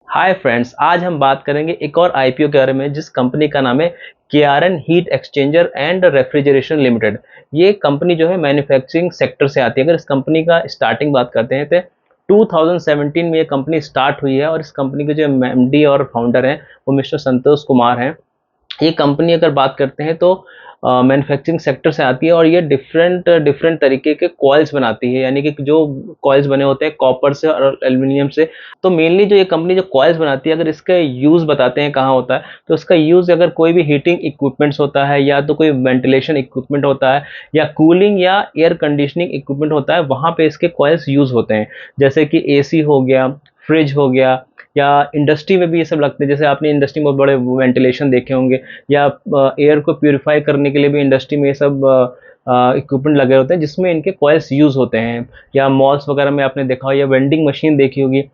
Hi friends, आज हम बात करेंगे एक और आईपीओ के बारे में जिस कंपनी का नाम है KRN heat exchanger and refrigeration limited. ये कंपनी जो है मैन्युफैक्चरिंग सेक्टर से आती है। अगर इस कंपनी का स्टार्टिंग बात करते हैं तो 2017 में ये कंपनी स्टार्ट हुई है और इस कंपनी के जो एमडी और फाउंडर हैं वो मिस्टर संतोष कुमार हैं। ये कंपनी अगर बात करते हैं तो मैन्युफैक्चरिंग सेक्टर से आती है और ये डिफरेंट डिफरेंट तरीके के कॉइल्स बनाती है, यानी कि जो कॉइल्स बने होते हैं कॉपर से और एल्युमिनियम से। तो मेनली जो ये कंपनी जो कॉइल्स बनाती है, अगर इसका यूज़ बताते हैं कहाँ होता है, तो इसका यूज़ अगर कोई भी हीटिंग इक्विपमेंट्स होता है या तो कोई वेंटिलेशन इक्विपमेंट होता है या कूलिंग या एयर कंडीशनिंग इक्विपमेंट होता है, वहाँ पे इसके कॉइल्स यूज़ होते हैं। जैसे कि एसी हो गया, फ्रिज हो गया, या इंडस्ट्री में भी ये सब लगते हैं। जैसे आपने इंडस्ट्री में बहुत बड़े वेंटिलेशन देखे होंगे या एयर को प्यूरिफाई करने के लिए भी इंडस्ट्री में ये सब इक्विपमेंट लगे होते हैं जिसमें इनके कॉइल्स यूज़ होते हैं। या मॉल्स वगैरह में आपने देखा हो या वेंडिंग मशीन देखी होगी,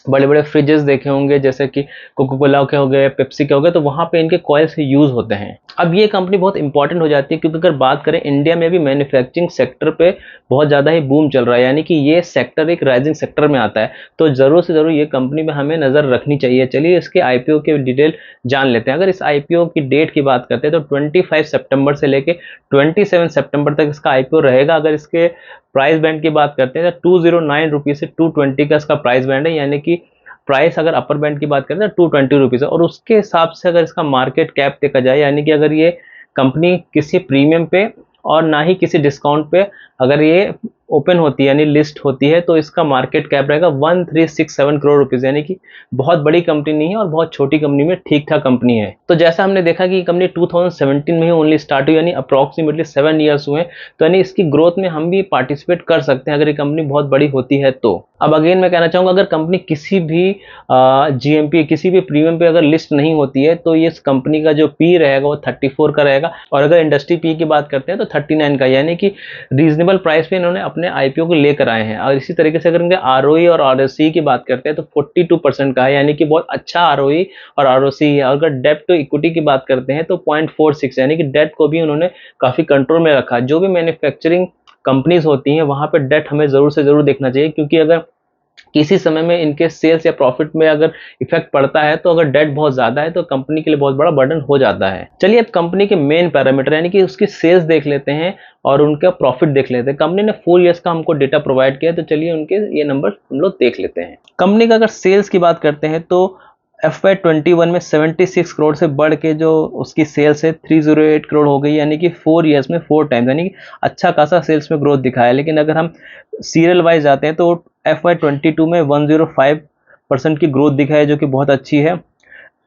बड़े बड़े फ्रिजेस देखे होंगे जैसे कि कोका कोला के हो गए, पेप्सी के हो गए, तो वहाँ पे इनके कॉइल्स यूज़ होते हैं। अब ये कंपनी बहुत इंपॉर्टेंट हो जाती है क्योंकि अगर बात करें इंडिया में भी मैन्युफैक्चरिंग सेक्टर पे बहुत ज़्यादा ही बूम चल रहा है, यानी कि ये सेक्टर एक राइजिंग सेक्टर में आता है। तो ज़रूर से ज़रूर ये कंपनी में हमें नज़र रखनी चाहिए। चलिए इसके आईपीओ के डिटेल जान लेते हैं। अगर इस आईपीओ की डेट की बात करते हैं तो 25 सितंबर से लेके 27 सितंबर तक इसका आईपीओ रहेगा। अगर इसके प्राइस बैंड की बात करते हैं तो 209 रुपीज़ से 220 का इसका प्राइस बैंड है, यानी कि प्राइस अगर अपर बैंड की बात करें तो 220 रुपीज़ है। और उसके हिसाब से अगर इसका मार्केट कैप देखा जाए, यानी कि अगर ये कंपनी किसी प्रीमियम पे और ना ही किसी डिस्काउंट पे अगर ये ओपन होती है यानी लिस्ट होती है, तो इसका मार्केट कैप रहेगा 1367 करोड़ रुपीज़, यानी कि बहुत बड़ी कंपनी नहीं है और बहुत छोटी कंपनी में ठीक ठाक कंपनी है। तो जैसा हमने देखा कि कंपनी 2017 में ही ओनली स्टार्ट हुई, यानी अप्रॉक्सीमेटली 7 ईयर्स हुए, तो यानी इसकी ग्रोथ में हम भी पार्टिसिपेट कर सकते हैं अगर ये कंपनी बहुत बड़ी होती है तो। अब अगेन मैं कहना चाहूँगा, अगर कंपनी किसी भी जीएमपी किसी भी प्रीमियम पे अगर लिस्ट नहीं होती है तो ये इस कंपनी का जो पी रहेगा वो 34 का रहेगा, और अगर इंडस्ट्री पी की बात करते हैं तो 39 का, यानी कि रीजनेबल प्राइस पे इन्होंने अपने आईपीओ को लेकर आए हैं। और इसी तरीके से अगर इनके आरओई और आरओसी की बात करते हैं तो 42% का है, यानी कि बहुत अच्छा आरओई और आरओसी है। और अगर डेट टू इक्विटी की बात करते हैं तो 0.46, यानी कि डेट को भी उन्होंने काफ़ी कंट्रोल में रखा। जो भी मैन्युफैक्चरिंग कंपनीज होती हैं वहाँ पर डेट हमें ज़रूर से ज़रूर देखना चाहिए, क्योंकि अगर किसी समय में इनके सेल्स या प्रॉफिट में अगर इफेक्ट पड़ता है तो अगर डेट बहुत ज़्यादा है तो कंपनी के लिए बहुत बड़ा बर्डन हो जाता है। चलिए अब कंपनी के मेन पैरामीटर यानी कि उसकी सेल्स देख लेते हैं और उनका प्रॉफिट देख लेते हैं। कंपनी ने 4 ईयर्स का हमको डेटा प्रोवाइड किया, तो चलिए उनके ये नंबर हम लोग देख लेते हैं। कंपनी का अगर सेल्स की बात करते हैं तो FY21 में 76 करोड़ से बढ़ के जो उसकी सेल्स है 308 करोड़ हो गई, यानी कि 4 ईयर्स में 4 टाइम्स, यानी कि अच्छा खासा सेल्स में ग्रोथ दिखाया। लेकिन अगर हम सीरियल वाइज जाते हैं तो FY22 में 105% की ग्रोथ दिखा है, जो कि बहुत अच्छी है।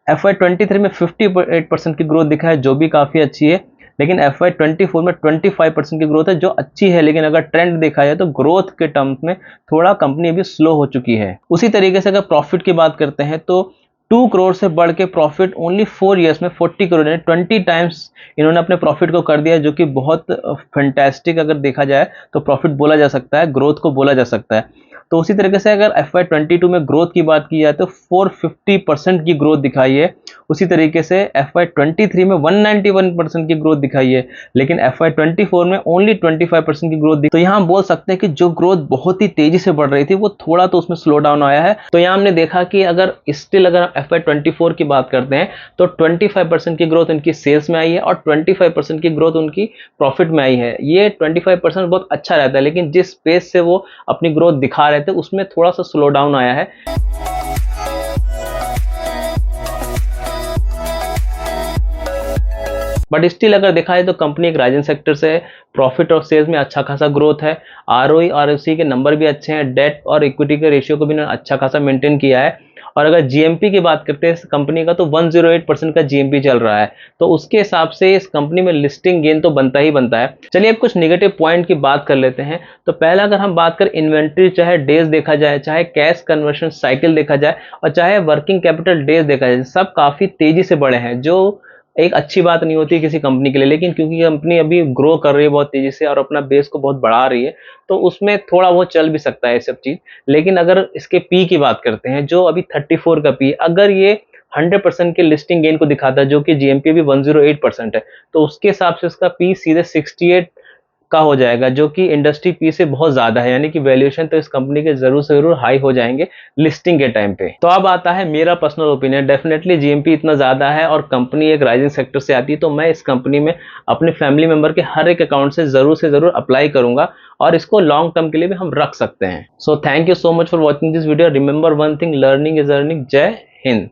FY23 में 58% की ग्रोथ दिखा है, जो भी काफ़ी अच्छी है। लेकिन FY24 में 25% की ग्रोथ है, जो अच्छी है। लेकिन अगर ट्रेंड देखा जाए तो ग्रोथ के टर्म्स में थोड़ा कंपनी अभी स्लो हो चुकी है। उसी तरीके से अगर प्रॉफिट की बात करते हैं तो 2 करोड़ से बढ़ के प्रॉफिट ओनली 4 ईयर्स में 40 करोड़, यानी 20 टाइम्स इन्होंने अपने प्रॉफिट को कर दिया, जो कि बहुत फैंटास्टिक अगर देखा जाए तो प्रॉफिट बोला जा सकता है, ग्रोथ को बोला जा सकता है। तो उसी तरीके से अगर FY22 में ग्रोथ की बात की जाए तो 450% की ग्रोथ दिखाई है। उसी तरीके से FY23 में 191% की ग्रोथ दिखाई है। लेकिन FY24 में ओनली 25% की ग्रोथ दिखाई। तो यहाँ हम बोल सकते हैं कि जो ग्रोथ बहुत ही तेजी से बढ़ रही थी वो थोड़ा तो उसमें स्लो डाउन आया है। तो यहाँ हमने देखा कि अगर स्टिल अगर FY24 की बात करते हैं तो 25% की ग्रोथ उनकी सेल्स में आई है और 25% की ग्रोथ उनकी प्रॉफिट में आई है। ये 25% बहुत अच्छा रहता है, लेकिन जिस पेस से वो अपनी ग्रोथ दिखा रहे थे उसमें थोड़ा सा स्लो डाउन आया है। बट स्टिल अगर देखा जाए तो कंपनी एक राइजिंग सेक्टर से है, प्रॉफिट और सेल्स में अच्छा खासा ग्रोथ है, आरओई और आरओसी के नंबर भी अच्छे हैं, डेट और इक्विटी के रेशियो को भी इन्होंने अच्छा खासा मेंटेन किया है। और अगर जीएमपी की बात करते हैं इस कंपनी का तो 108% का जीएमपी चल रहा है, तो उसके हिसाब से इस कंपनी में लिस्टिंग गेन तो बनता ही बनता है। चलिए अब कुछ नेगेटिव पॉइंट की बात कर लेते हैं। तो पहला अगर हम बात करें इन्वेंट्री, चाहे डेज देखा जाए, चाहे कैश कन्वर्शन साइकिल देखा जाए और चाहे वर्किंग कैपिटल डेज देखा जाए, सब काफ़ी तेज़ी से बढ़े हैं, जो एक अच्छी बात नहीं होती किसी कंपनी के लिए। लेकिन क्योंकि कंपनी अभी ग्रो कर रही है बहुत तेजी से और अपना बेस को बहुत बढ़ा रही है, तो उसमें थोड़ा वो चल भी सकता है ये सब चीज़। लेकिन अगर इसके पी की बात करते हैं, जो अभी 34 का पी, अगर ये 100% के लिस्टिंग गेन को दिखाता है, जो कि जीएमपी भी 108% है, तो उसके हिसाब से इसका पी सीधे 68 का हो जाएगा, जो कि इंडस्ट्री पी से बहुत ज्यादा है, यानी कि वैल्यूएशन तो इस कंपनी के जरूर से जरूर हाई हो जाएंगे लिस्टिंग के टाइम पे। तो अब आता है मेरा पर्सनल ओपिनियन। डेफिनेटली जीएमपी इतना ज्यादा है और कंपनी एक राइजिंग सेक्टर से आती है, तो मैं इस कंपनी में अपने फैमिली मेंबर के हर एक अकाउंट से जरूर अप्लाई करूंगा और इसको लॉन्ग टर्म के लिए भी हम रख सकते हैं। So thank you so much for watching this video. Remember one thing, learning is earning. जय हिंद।